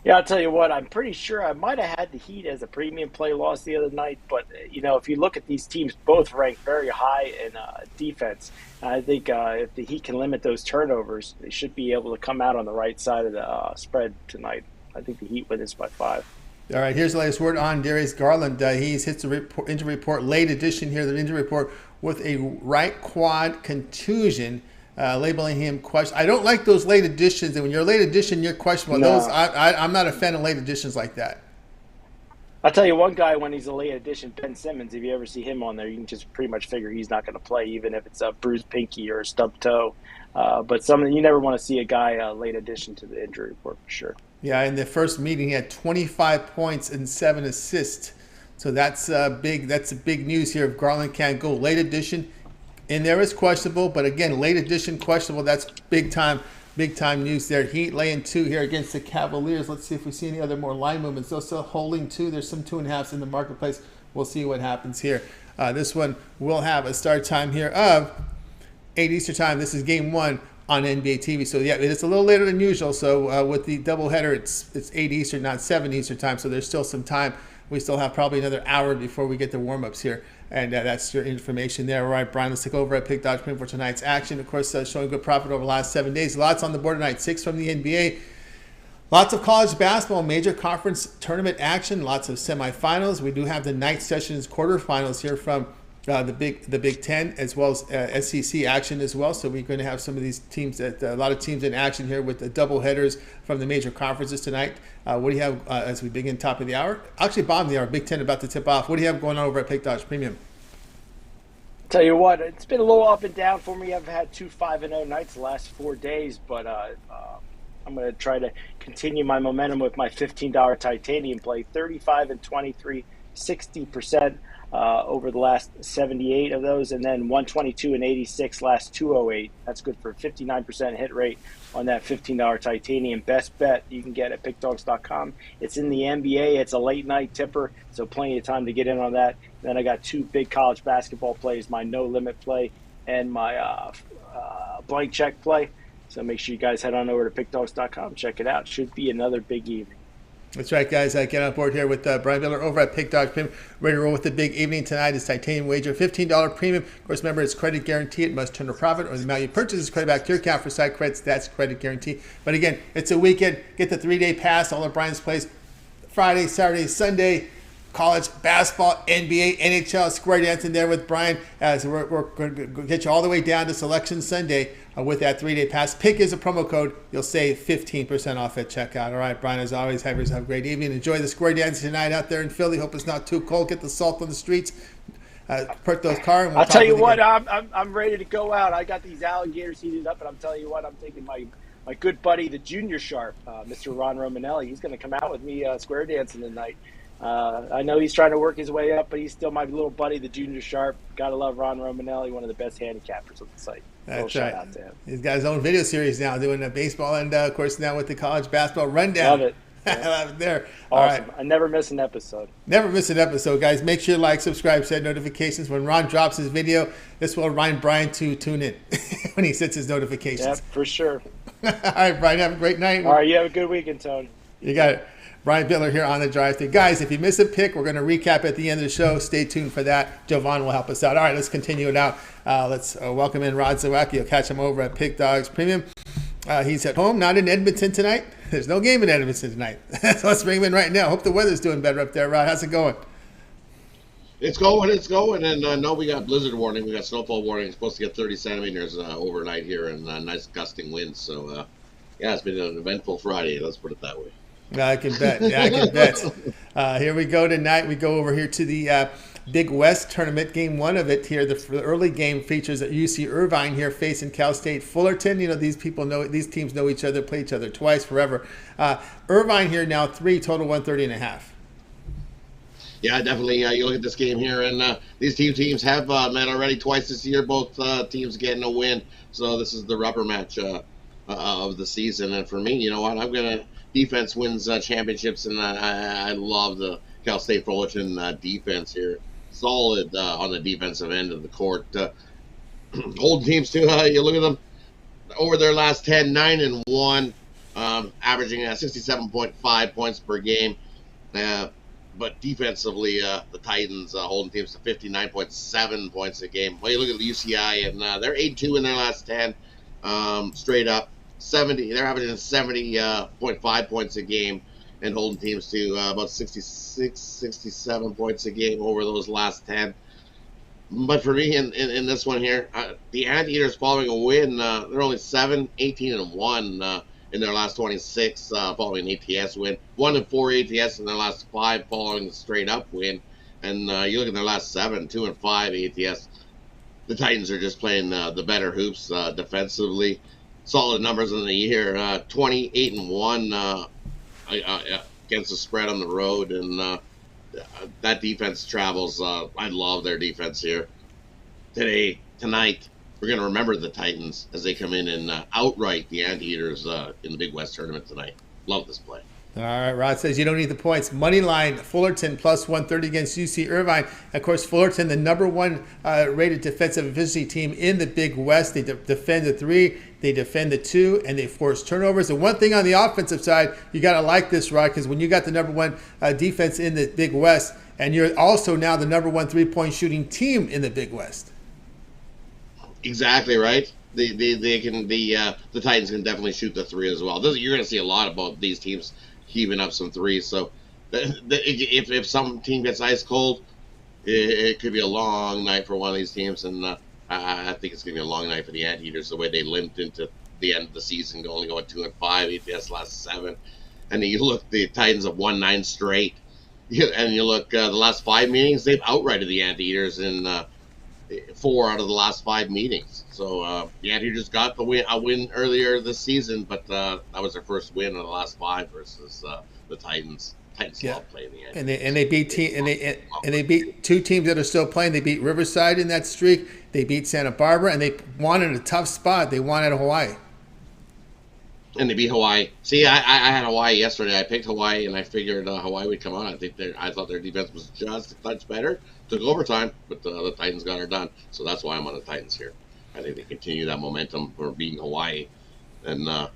Yeah, I'll tell you what, I'm pretty sure I might have had the Heat as a premium play loss the other night. But, if you look at these teams, both ranked very high in defense. I think if the Heat can limit those turnovers, they should be able to come out on the right side of the spread tonight. I think the Heat win this by 5. All right, here's the latest word on Darius Garland. He's hit the injury report, late edition here, the injury report with a right quad contusion, labeling him question. I don't like those late editions, and when you're a late edition, you're questionable. No. I'm not a fan of late editions like that. I'll tell you one guy when he's a late addition, Ben Simmons. If you ever see him on there, you can just pretty much figure he's not going to play, even if it's a bruised pinky or a stubbed toe. But something you never want to see a guy late addition to the injury report for sure. Yeah, in the first meeting, he had 25 points and 7 assists. So that's big. That's big news here. If Garland can't go, late addition in there is questionable, but again, late addition questionable. That's big time news there. Heat laying 2 here against the Cavaliers. Let's see if we see any other more line movements. They're still holding 2. There's some 2.5s in the marketplace. We'll see what happens here. This one will have a start time here of 8 Eastern time. This is game 1 on NBA TV. So yeah, it's a little later than usual. So with the doubleheader, it's 8 Eastern, not 7 Eastern time. So there's still some time. We still have probably another hour before we get the warm-ups here. And that's your information there. All right, Brian, let's take over at Pick Dodge Premium for tonight's action. Of course, showing good profit over the last 7 days. Lots on the board tonight. 6 from the NBA. Lots of college basketball, major conference tournament action. Lots of semifinals. We do have the night sessions quarterfinals here from the Big Ten, as well as SEC action as well. So we're going to have some of these teams, a lot of teams in action here with the double headers from the major conferences tonight. What do you have as we begin top of the hour? Actually, bottom of the hour, Big Ten about to tip off. What do you have going on over at Pick Dodge Premium? Tell you what, it's been a little up and down for me. I've had 2 5-0 nights the last 4 days, but I'm going to try to continue my momentum with my $15 titanium play. 35 and 23, 60%. Over the last 78 of those, and then 122 and 86 last 208. That's good for a 59% hit rate on that $15 titanium. Best bet you can get at pickdogs.com. It's in the NBA. It's a late night tipper, so plenty of time to get in on that. Then I got 2 big college basketball plays, my no limit play and my blank check play. So make sure you guys head on over to pickdogs.com. Check it out. Should be another big evening. That's right, guys. Get on board here with Brian Miller over at Pick Dodge Premium. Ready to roll with the big evening tonight. Is titanium wager, $15 premium. Of course, remember, it's credit guarantee. It must turn a profit, or the amount you purchase is credit back to your account for side credits. That's credit guarantee. But again, it's a weekend. Get the 3-day pass. All of Brian's plays Friday, Saturday, Sunday. College basketball, NBA, NHL, square dancing there with Brian as we're going to get you all the way down to Selection Sunday with that 3-day pass. Pick is a promo code. You'll save 15% off at checkout. All right, Brian, as always, have yourself a great evening. Enjoy the square dancing tonight out there in Philly. Hope it's not too cold. Get the salt on the streets. Perk those car. And I'll tell you what, I'm ready to go out. I got these alligators heated up, and I'm telling you what, I'm taking my good buddy, the junior sharp, Mr. Ron Romanelli. He's going to come out with me square dancing tonight. I know he's trying to work his way up, but he's still my little buddy, the junior sharp. Gotta love Ron Romanelli, one of the best handicappers on the site. That's right. Shout out to him. He's got his own video series now, doing baseball and, of course, now with the college basketball rundown. Love it. Yeah. Love it there. Awesome. All right. I never miss an episode. Never miss an episode, guys. Make sure you like, subscribe, set notifications. When Ron drops his video, this will remind Brian to tune in when he sets his notifications. Yeah, for sure. All right, Brian, have a great night. All right, you have a good weekend, Tony. You got it. Brian Bittler here on the drive thru. Guys, if you miss a pick, we're going to recap at the end of the show. Stay tuned for that. Jovan will help us out. All right, let's continue it out. Let's welcome in Rod Zawacki. You'll catch him over at Pick Dogs Premium. He's at home, not in Edmonton tonight. There's no game in Edmonton tonight. So let's bring him in right now. Hope the weather's doing better up there, Rod. How's it going? It's going. And no, we got blizzard warning. We got snowfall warning. It's supposed to get 30 centimeters overnight here and nice gusting winds. So, yeah, it's been an eventful Friday. Let's put it that way. I can bet. Yeah, I can bet. Here we go tonight. We go over here to the Big West tournament. Game 1 of it here. The early game features UC Irvine here facing Cal State Fullerton. You know, these teams know each other, play each other twice forever. Irvine here now 3, total 130.5. Yeah, definitely. You look at this game here, and these teams have met already twice this year. Both teams getting a win. So this is the rubber match of the season. And for me, you know what? I'm going to defense wins championships, and I love the Cal State Fullerton defense here. Solid on the defensive end of the court. Old teams too. You look at them over their last 10, 9-1, averaging 67.5 points per game. But defensively, the Titans holding teams to 59.7 points a game. Well, you look at the UCI, and they're 8-2 in their last 10, straight up. 70. They're averaging 70.5 points a game and holding teams to about 66, 67 points a game over those last 10. But for me, in this one here, the Anteaters following a win, they're only 7, 18-1 in their last 26 following an ATS win. 1-4 ATS in their last 5 following a straight up win. And you look at their last 7, 2-5 ATS. The Titans are just playing the better hoops defensively. Solid numbers in the year. 28-1 against the spread on the road, and that defense travels. I love their defense here. Tonight, we're going to remember the Titans as they come in and outright the Anteaters in the Big West tournament tonight. Love this play. All right, Rod says you don't need the points. Money line, Fullerton plus 130 against UC Irvine. Of course, Fullerton, the number 1 rated defensive efficiency team in the Big West. They defend the 3, they defend the 2, and they force turnovers. And one thing on the offensive side, you got to like this, Rod, because when you got the number 1 defense in the Big West, and you're also now the number 1 3-point shooting team in the Big West. Exactly right. The Titans can definitely shoot the 3 as well. You're going to see a lot about these teams heaving up some 3s. So if some team gets ice cold, it could be a long night for one of these teams. And I think it's going to be a long night for the Anteaters, the way they limped into the end of the season, only going 2-5, ATS last 7. And then you look, the Titans have won 9 straight. And you look, the last 5 meetings, they've outrighted the Anteaters in 4 out of the last 5 meetings. So the Anteaters got a win earlier this season, but that was their first win in the last 5 versus the Titans. Titans love playing the Anteaters. And they beat 2 teams that are still playing. They beat Riverside in that streak. They beat Santa Barbara, and they won in a tough spot. They won at Hawaii. And they beat Hawaii. See, I had Hawaii yesterday. I picked Hawaii, and I figured Hawaii would come on. I thought their defense was just a touch better. Took overtime, but the Titans got her done. So that's why I'm on the Titans here. I think they continue that momentum for beating Hawaii. And I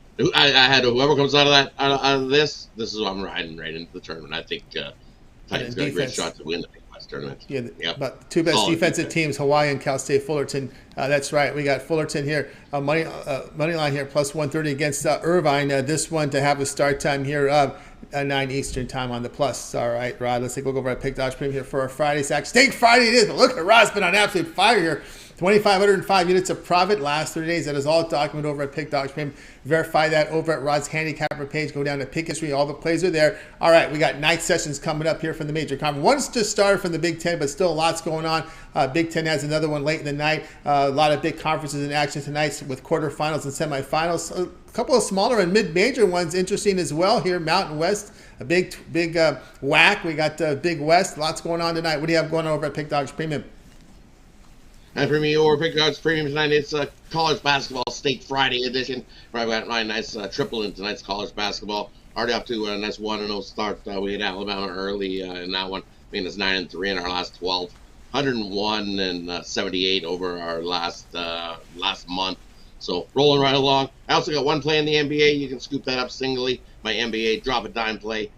had whoever comes out of this is what I'm riding right into the tournament. I think Titans got a great shot to win the Big West tournament. Yeah, but the 2 best defensive teams, Hawaii and Cal State Fullerton. That's right. We got Fullerton here, money line here, plus 130 against Irvine. This one to have a start time here of 9 Eastern time on the plus. All right, Rod, let's take a look over at Pick Dodge Premium here for our Friday Sack Steak Friday it is. But look at Rod's been on absolute fire here. 2,505 units of profit last 30 days. That is all documented over at Pick Dodge Premium. Verify that over at Rod's Handicapper page. Go down to Pick History. All the plays are there. All right, we got night sessions coming up here from the major conference. One's just started from the Big Ten, but still lots going on. Big Ten has another one late in the night. A lot of big conferences in action tonight with quarterfinals and semifinals. A couple of smaller and mid-major ones interesting as well here. Mountain West, a big whack. We got Big West. Lots going on tonight. What do you have going on over at Pick Dodge Premium? And for me, over Pick Dodge Premium tonight, it's a college basketball State Friday edition. Where I've got my nice triple in tonight's college basketball. Already up to a nice 1-0 start. We had Alabama early in that one. I mean, it's 9-3 in our last 12. 101 and 78 over our last month. So rolling right along. I also got one play in the NBA. You can scoop that up singly. My NBA drop a dime play.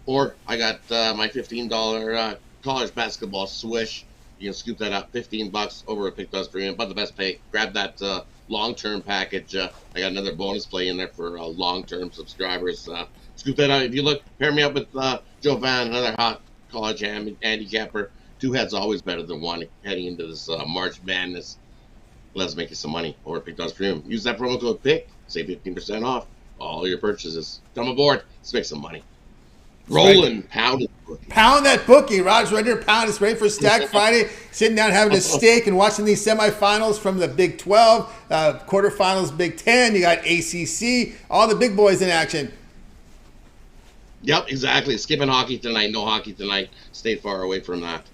Or I got my $15 college basketball swish. You can scoop that up, $15 over at Pick Dodge Premium. But the best pay, grab that long-term package. I got another bonus play in there for long-term subscribers. Scoop that out. If you look, pair me up with Joe Van, another hot college handicapper. 2 heads always better than 1 heading into this March Madness. Let's make you some money over at Pick Dodge Premium. Use that promo code PICK, save 15% off all your purchases. Come aboard. Let's make some money. Rolling, pounding. Pound that bookie. Rod's ready to pound. It's ready for Stack Friday. Sitting down having a steak and watching these semifinals from the Big 12, quarterfinals, Big 10. You got ACC, all the big boys in action. Yep, exactly. Skipping hockey tonight. No hockey tonight. Stay far away from that.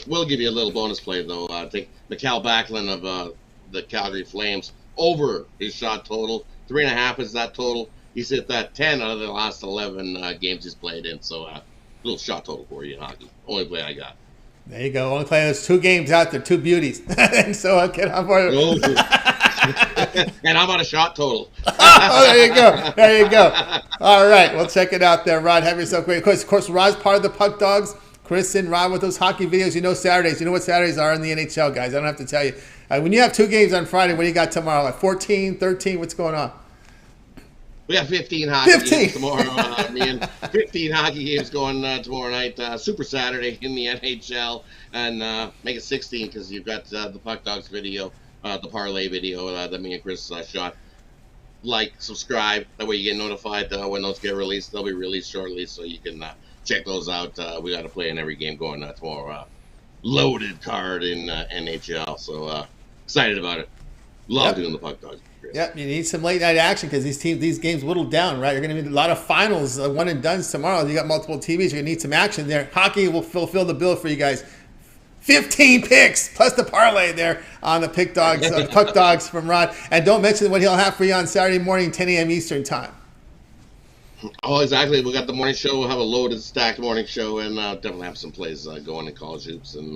We'll give you a little bonus play, though. I think Mikal Backlund of the Calgary Flames over his shot total. 3.5 is that total. He's hit that 10 out of the last 11 games he's played in. So a little shot total for you in hockey. Only play I got. There you go. Only playing those 2 games out there, 2 beauties. And so I'll get on board. And I'm on a shot total. Oh, there you go. There you go. All right. Well, check it out there, Rod. Have yourself great. Of course, Rod's part of the Puck Dogs. Chris and Rod with those hockey videos. You know Saturdays. You know what Saturdays are in the NHL, guys. I don't have to tell you. When you have 2 games on Friday, what do you got tomorrow? Like 14, 13? What's going on? We have 15 hockey games tomorrow. 15 hockey games going tomorrow night. Super Saturday in the NHL. And make it 16 because you've got the Puck Dogs video, the parlay video that me and Chris shot. like, subscribe. That way you get notified when those get released. They'll be released shortly, so you can check those out. We got to play in every game going tomorrow. Loaded card in NHL, so excited about it. Love doing the puck dogs. Yep, you need some late night action because these games whittle down, right? You're going to need a lot of finals, one and dones tomorrow. You got multiple TVs. You're going to need some action there. Hockey will fulfill the bill for you guys. 15 picks plus the parlay there on the pick dogs, puck dogs from Rod. And don't mention what he'll have for you on Saturday morning, 10 a.m. Eastern time. Oh, exactly. We got the morning show. We'll have a loaded, stacked morning show, and definitely have some plays going in college hoops and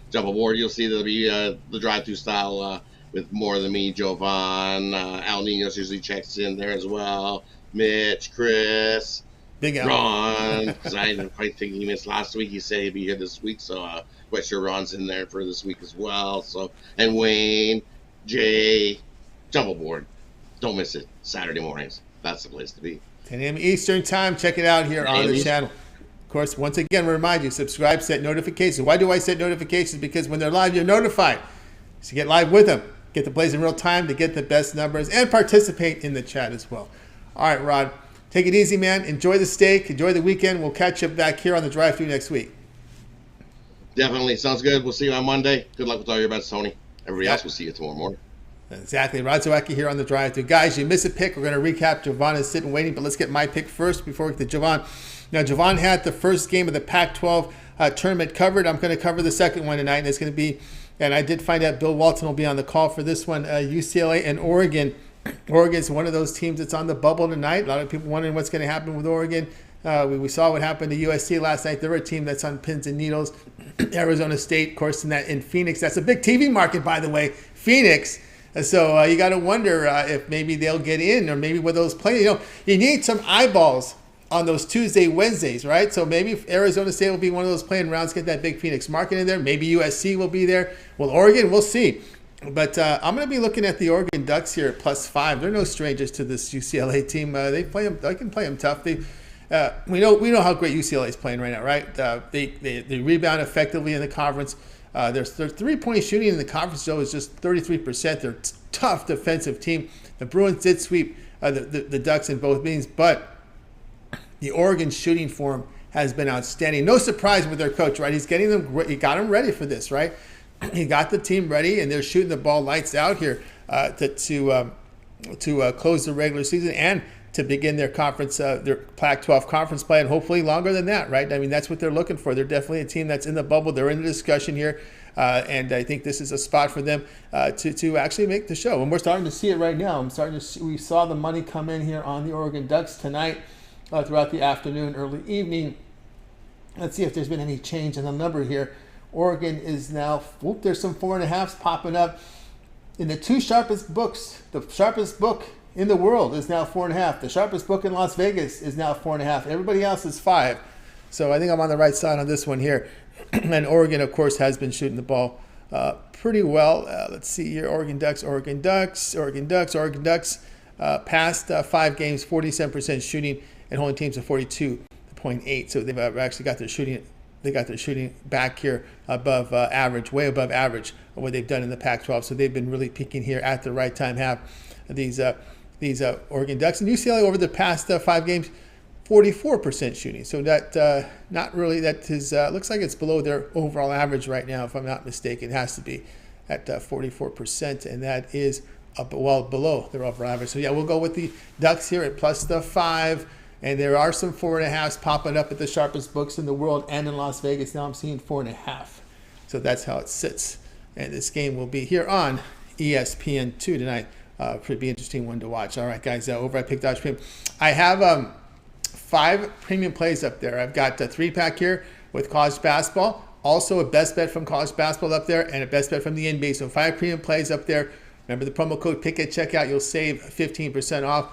jump aboard. You'll see there'll be the drive-through style with more than me, Jovan. Al Ninos usually checks in there as well. Mitch, Chris, Big Al. Ron, because I didn't quite think he missed last week. He said he'd be here this week, so quite sure Ron's in there for this week as well. So, and Wayne, Jay, jump aboard. Don't miss it. Saturday mornings. That's the place to be. 10 a.m. Eastern time. Check it out here on the channel. Of course, once again, we remind you, subscribe, set notifications. Why do I set notifications? Because when they're live, you're notified. So get live with them. Get the plays in real time to get the best numbers and participate in the chat as well. All right, Rod, take it easy, man. Enjoy the steak. Enjoy the weekend. We'll catch you back here on the drive-thru next week. Definitely. Sounds good. We'll see you on Monday. Good luck with all your bets, Tony. Everybody else, we'll see you tomorrow morning. Exactly. Rod Zawacki here on the drive-thru. Guys, you miss a pick. We're going to recap. Jovan is sitting waiting, but let's get my pick first before we get to Jovan. Now, Jovan had the first game of the Pac-12 tournament covered. I'm going to cover the second one tonight, and it's going to be, and I did find out Bill Walton will be on the call for this one, UCLA and Oregon. Oregon's one of those teams that's on the bubble tonight. A lot of people wondering what's going to happen with Oregon. We saw what happened to USC last night. They're a team that's on pins and needles. Arizona State, of course, in Phoenix. That's a big TV market, by the way, Phoenix. So you got to wonder if maybe they'll get in, or maybe with those players. You need some eyeballs on those Tuesday, Wednesdays, right? So maybe Arizona State will be one of those playing rounds, get that big Phoenix market in there. Maybe USC will be there. Well, Oregon, we'll see. But I'm going to be looking at the Oregon Ducks here at +5. They're no strangers to this UCLA team. They can play them tough. We know how great UCLA is playing right now, right? They rebound effectively in the conference. Their 3-point shooting in the conference, though, is just 33%. They're a tough defensive team. The Bruins did sweep the Ducks in both meetings, but the Oregon shooting form has been outstanding. No surprise with their coach, right? He got them ready for this, right? He got the team ready, and they're shooting the ball lights out here to close the regular season and to begin their conference, their Pac-12 conference play, and hopefully longer than that, right? I mean, that's what they're looking for. They're definitely a team that's in the bubble. They're in the discussion here, and I think this is a spot for them to actually make the show. And we're starting to see it right now. We saw the money come in here on the Oregon Ducks tonight, throughout the afternoon, early evening. Let's see if there's been any change in the number here. Oregon is now, there's some 4.5s popping up. In the two sharpest books, the sharpest book in the world is now 4.5. The sharpest book in Las Vegas is now 4.5. Everybody else is 5. So I think I'm on the right side on this one here. And Oregon, of course, has been shooting the ball pretty well. Let's see here. Oregon Ducks. Past 5 games, 47% shooting, and holding teams to 42.8. So they've actually got their shooting. They got their shooting back here above average, way above average of what they've done in the Pac-12. So they've been really peaking here at the right time. Have these Oregon Ducks and UCLA over the past 5 games, 44% shooting. So that not really. That is looks like it's below their overall average right now, if I'm not mistaken. It has to be at 44%, and that is well below their overall average. So yeah, we'll go with the Ducks here at +5. And there are some 4.5s popping up at the sharpest books in the world and in Las Vegas. Now I'm seeing 4.5. So that's how it sits. And this game will be here on ESPN2 tonight. Pretty interesting one to watch. All right, guys, over at Pick Dodge Premium. I have 5 premium plays up there. I've got a 3-pack here with college basketball. Also a best bet from college basketball up there and a best bet from the NBA. So 5 premium plays up there. Remember the promo code PICK at checkout. You'll save 15% off.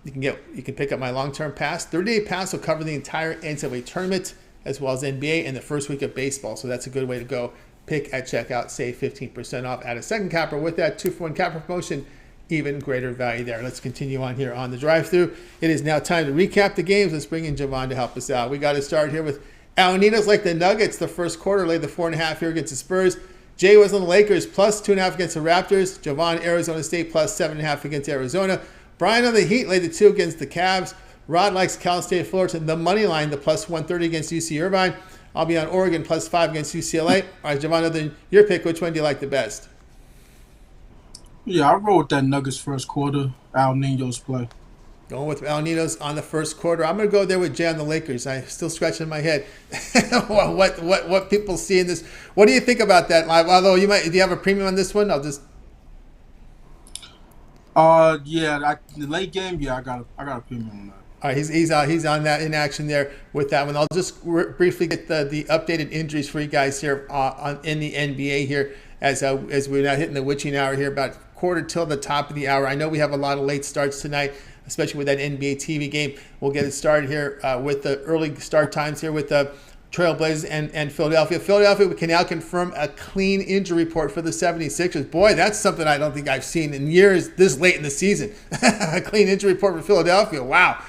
You can pick up my long-term pass. 30-day pass will cover the entire NCAA tournament as well as NBA and the first week of baseball. So that's a good way to go. Pick at checkout, save 15% off. Add a second capper with that 2-for-1 capper promotion. Even greater value there. Let's continue on here on the drive-thru. It is now time to recap the games. Let's bring in Jovan to help us out. We got to start here with Alanitas like the Nuggets. The first quarter laid the 4.5 here against the Spurs. Jay was on the Lakers +2.5 against the Raptors. Jovan, Arizona State +7.5 against Arizona. Brian on the Heat laid the 2 against the Cavs. Rod likes Cal State Fullerton, the money line, the plus 130 against UC Irvine. I'll be on Oregon plus 5 against UCLA. All right, Javon, other than your pick, which one do you like the best? Yeah, I rolled that Nuggets first quarter. Al Nino's play. Going with El Nino's on the first quarter. I'm going to go there with Jay on the Lakers. I'm still scratching my head. what people see in this. What do you think about that? Although do you have a premium on this one? I'll just. The late game. Yeah, I got a premium on that. All right, he's on that in action there with that one. I'll just briefly get the updated injuries for you guys here in the NBA here as we're now hitting the witching hour here, about quarter till the top of the hour. I know we have a lot of late starts tonight, especially with that NBA TV game. We'll get it started here with the early start times here with the Trailblazers and Philadelphia. Philadelphia can now confirm a clean injury report for the 76ers. Boy, that's something I don't think I've seen in years this late in the season. A clean injury report for Philadelphia. Wow.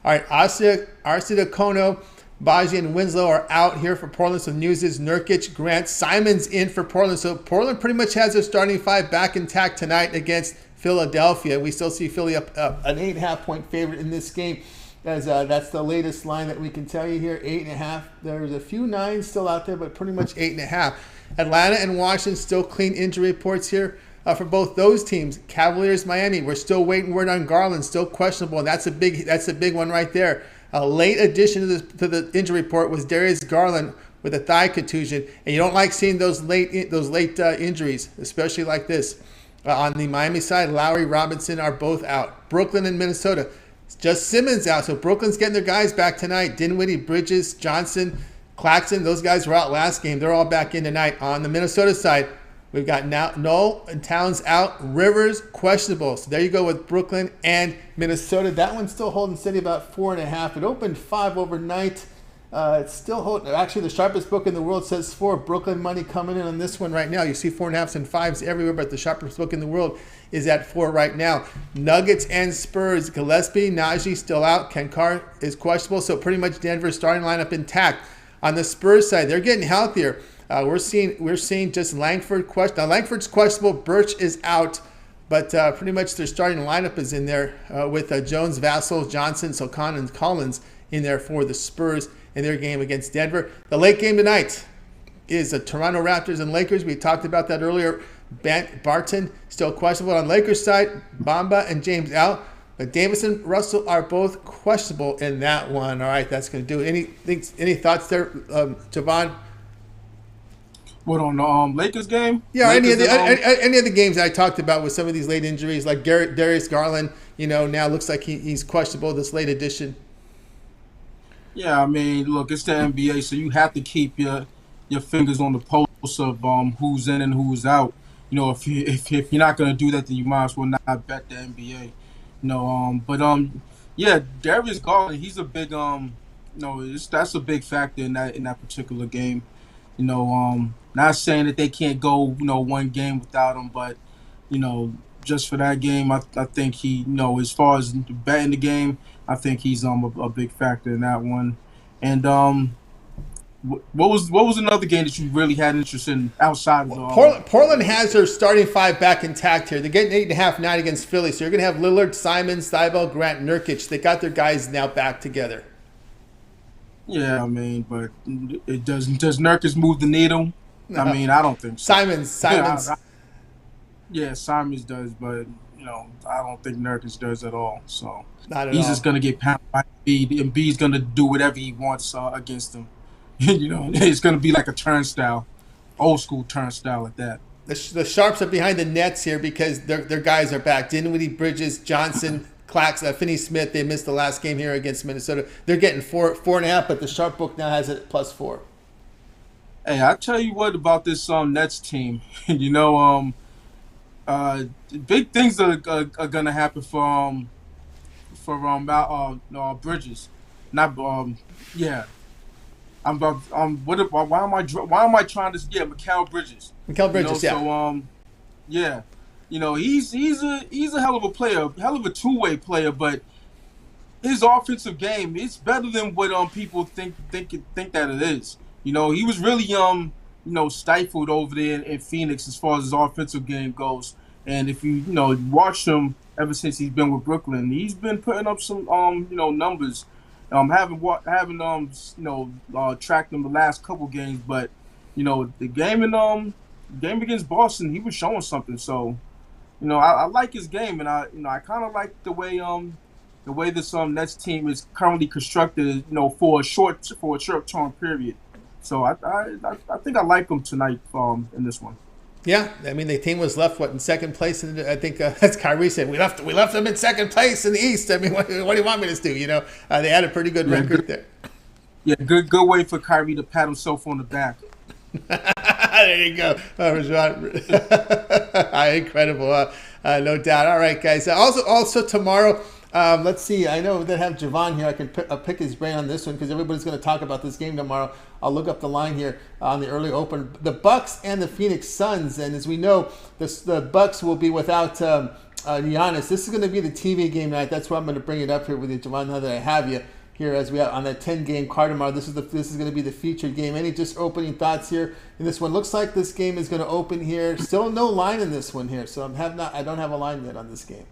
All right, Arcida, Kono, Baji, and Winslow are out here for Portland. So news is Nurkic, Grant, Simon's in for Portland. So Portland pretty much has their starting 5 back intact tonight against Philadelphia. We still see Philly up an 8.5-point favorite in this game, as that's the latest line that we can tell you here, 8.5. There's a few 9s still out there, but pretty much 8.5. Atlanta and Washington still clean injury reports here for both those teams. Cavaliers, Miami, we're still waiting word on Garland, still questionable. That's a big one right there. A late addition to the injury report was Darius Garland with a thigh contusion, and you don't like seeing those late injuries, especially like this. On the Miami side, Lowry, Robinson are both out. Brooklyn and Minnesota, just Simmons out. So Brooklyn's getting their guys back tonight. Dinwiddie, Bridges, Johnson, Claxton, those guys were out last game. They're all back in tonight. On the Minnesota side, we've got Noel and Towns out. Rivers, questionable. So there you go with Brooklyn and Minnesota. That one's still holding steady about 4.5. It opened 5 overnight. It's still holding. Actually, the sharpest book in the world says 4. Brooklyn money coming in on this one right now. You see 4.5s and 5s everywhere, but the sharpest book in the world is at 4 right now. Nuggets and Spurs. Gillespie, Najee still out. Ken Carr is questionable. So pretty much Denver's starting lineup intact. On the Spurs side, they're getting healthier. We're seeing just Langford question. Now Langford's questionable. Birch is out, but pretty much their starting lineup is in there with Jones, Vassell, Johnson, Socon, and Collins in there for the Spurs in their game against Denver. The late game tonight is the Toronto Raptors and Lakers. We talked about that earlier. Barton still questionable on Lakers side. Bamba and James out. But Davis and Russell are both questionable in that one. All right, that's going to do it. Any thoughts there, Javon? What, on the Lakers game? Yeah, Lakers any of the games I talked about with some of these late injuries, like Darius Garland, now looks like he's questionable this late addition. Yeah, I mean, look, it's the NBA, so you have to keep your fingers on the pulse of who's in and who's out. If you're not going to do that, then you might as well not bet the NBA. Yeah, Darius Garland, he's a big that's a big factor in that particular game. Not saying that they can't go one game without him, but just for that game, I think he as far as betting the game, I think he's a big factor in that one. And what was another game that you really had interest in outside of Portland has their starting 5 back intact here. They're getting 8.5 night against Philly, so you're going to have Lillard, Simons, Thibault, Grant, Nurkic. They got their guys now back together. Yeah, I mean, but does Nurkic move the needle? No. I mean, I don't think so. Simons. Yeah, Simons does, but I don't think Nurkic does at all. So he's just gonna get pounded by Embiid. Embiid's gonna do whatever he wants against him. It's gonna be like a turnstile, old school turnstile at that. The Sharps are behind the nets here because their guys are back. Dinwiddie, Bridges, Johnson, Clax, Finney-Smith. They missed the last game here against Minnesota. They're getting 4.5, but the Sharp book now has it +4. Hey, I tell you what about this Nets team. Big things are gonna happen for Bridges. Not yeah. I'm about why am I trying to Mikal Bridges. Mikal Bridges, yeah. So yeah. He's a hell of a player, hell of a two-way player, but his offensive game is better than what people think that it is. He was really stifled over there in Phoenix as far as his offensive game goes. And if you watch him ever since he's been with Brooklyn, he's been putting up some numbers. Haven't tracked him the last couple games, but the game against Boston, he was showing something. So I like his game, and I kind of like the way this Nets team is currently constructed, for a short term period. So I think I like him tonight in this one. Yeah, I mean the team was left in second place, and I think as Kyrie said, we left them in second place in the East. I mean, what do you want me to do? They had a pretty good record there. Yeah, good way for Kyrie to pat himself on the back. There you go, Rajat. Incredible, no doubt. All right, guys. Also tomorrow. Let's see. I know they have Javon here. I can pick his brain on this one because everybody's going to talk about this game tomorrow. I'll look up the line here on the early open. The Bucks and the Phoenix Suns, and as we know, the Bucks will be without Giannis. This is going to be the TV game night. That's why I'm going to bring it up here with you, Javon. Now that I have you here, as we have on that 10-game card tomorrow, this is going to be the featured game. Any just opening thoughts here in this one? Looks like this game is going to open here. Still no line in this one here, so I don't have a line yet on this game.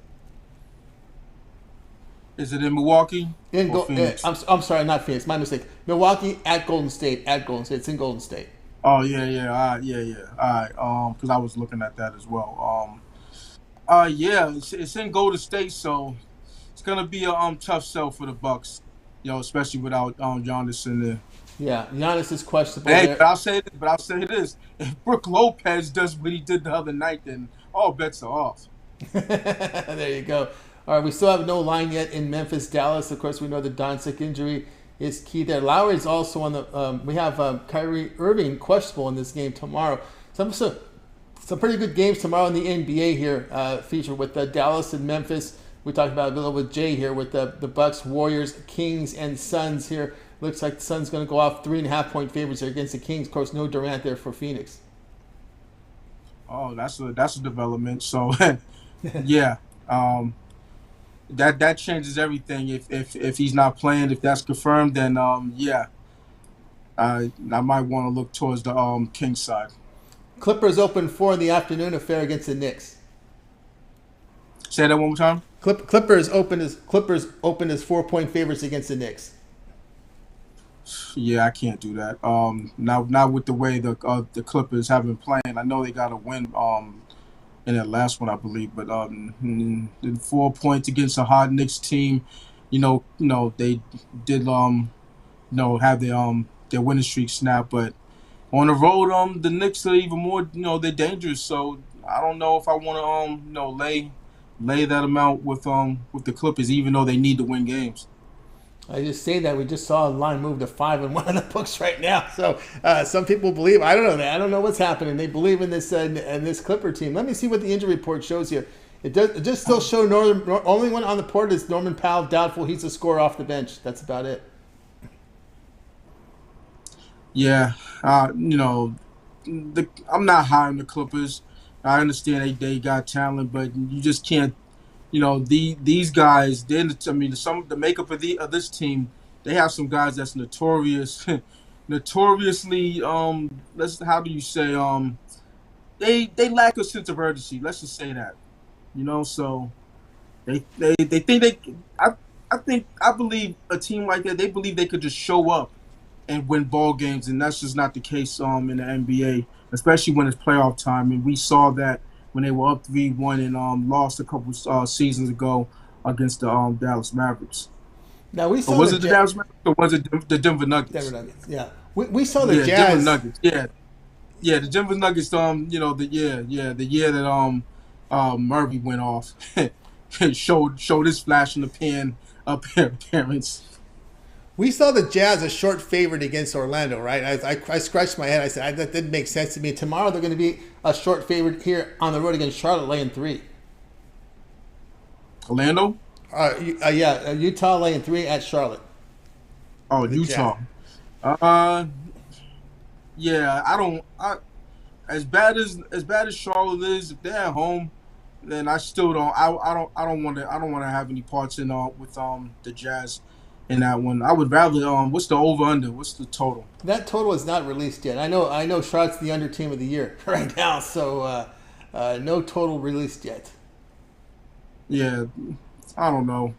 Is it in Milwaukee? I'm sorry, not Phoenix. My mistake. Milwaukee at Golden State. It's in Golden State. Oh yeah. All right. Because I was looking at that as well. It's in Golden State, so it's gonna be a tough sell for the Bucks. Especially without Giannis in there. Yeah, Giannis is questionable. Hey, but I'll say this: if Brook Lopez does what he did the other night, then all bets are off. There you go. All right, we still have no line yet in Memphis, Dallas. Of course, we know the Doncic injury is key there. Lowry's also on the. We have Kyrie Irving questionable in this game tomorrow. Some pretty good games tomorrow in the NBA here. Featured with Dallas and Memphis. We talked about a little with Jay here with the Bucks, Warriors, Kings, and Suns here. Looks like the Suns going to go off 3.5-point favorites here against the Kings. Of course, no Durant there for Phoenix. Oh, that's a development. So, yeah. That changes everything if he's not playing. If that's confirmed, then I might want to look towards the Kings side. Clippers open 4 in the afternoon affair against the Knicks. Say that one more time. Clippers open as 4-point favorites against the Knicks. Yeah, I can't do that. Not with the way the Clippers have been playing. I know they got a win in that last one, I believe, but 4 points against a hot Knicks team, they did have their winning streak snap, but on the road, the Knicks are even more, they're dangerous. So I don't know if I want to lay that amount with the Clippers, even though they need to win games. I just say that we just saw a line move to 5-1 in the books right now. So some people believe. I don't know that. I don't know what's happening. They believe in this Clipper team. Let me see what the injury report shows you. It just still show only one on the report is Norman Powell, doubtful. He's a scorer off the bench. That's about it. Yeah, I'm not high on the Clippers. I understand they got talent, but you just can't. These guys. The makeup of this team. They have some guys that's notoriously. How do you say? They lack a sense of urgency. Let's just say that. So they think I believe a team like that. They believe they could just show up and win ball games, and that's just not the case in the NBA, especially when it's playoff time. And we saw that when they were up 3-1 and lost a couple seasons ago against the Dallas Mavericks. Now we saw was it the Dallas Mavericks or was it the Denver Nuggets? Denver Nuggets. Yeah, we saw the Jazz. Denver Nuggets. Yeah, the Denver Nuggets. The year that Murray went off, showed his flash in the pan appearance. We saw the Jazz a short favorite against Orlando, right? I scratched my head. I said that didn't make sense to me. Tomorrow they're going to be a short favorite here on the road against Charlotte, laying 3. Orlando? Utah laying 3 at Charlotte. Oh, Utah. As bad as Charlotte is, if they're at home, then I still don't. I don't want to have any parts in with the Jazz. In that one, I would rather. What's the over under? What's the total? That total is not released yet. I know. Charlotte's the under team of the year right now. So No total released yet. Yeah, I don't know.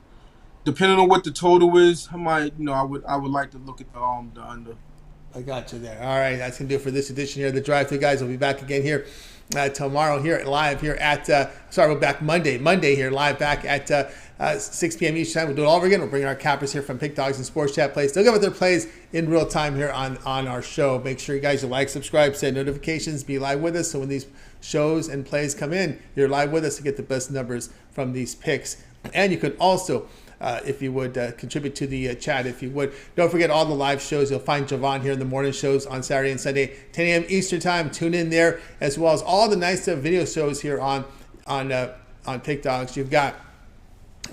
Depending on what the total is, I might, I would like to look at the under. I got you there. All right, that's going to do it for this edition here of the Drive Through, guys. We'll be back again here tomorrow here live here at, we're back Monday here live back at 6 p.m. each time. We'll do it all over again. We'll bring our cappers here from Pick Dogs and Sports Chat Plays. They'll get what their plays in real time here on our show. Make sure you guys like, subscribe, set notifications, be live with us. So when these shows and plays come in, you're live with us to get the best numbers from these picks. And you could also, if you would, contribute to the chat, if you would. Don't forget all the live shows. You'll find Javon here in the morning shows on Saturday and Sunday, 10 a.m. Eastern time. Tune in there, as well as all the nice video shows here on Pick Dogs. You've got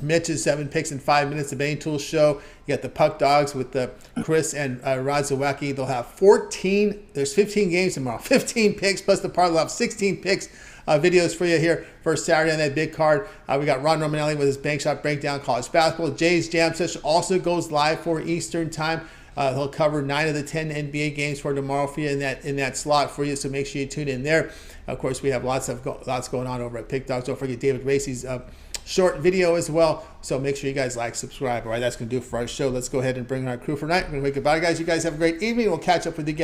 Mitch's 7 Picks in 5 Minutes, the Bane Tools show. You got the Puck Dogs with Chris and Rod Zawacki. They'll have 15 games tomorrow. 15 picks plus the parlay. They'll have 16 picks videos for you here for Saturday on that big card. We got Ron Romanelli with his Bank Shot Breakdown college basketball. Jay's Jam Session also goes live for Eastern time. He'll cover 9 of the 10 NBA games for tomorrow for you in that slot for you. So make sure you tune in there. Of course, we have lots going on over at Pick Dogs. Don't forget David Racy's short video as well. So make sure you guys like, subscribe. All right, that's going to do it for our show. Let's go ahead and bring our crew for tonight. We're going to say goodbye, guys. You guys have a great evening. We'll catch up with you again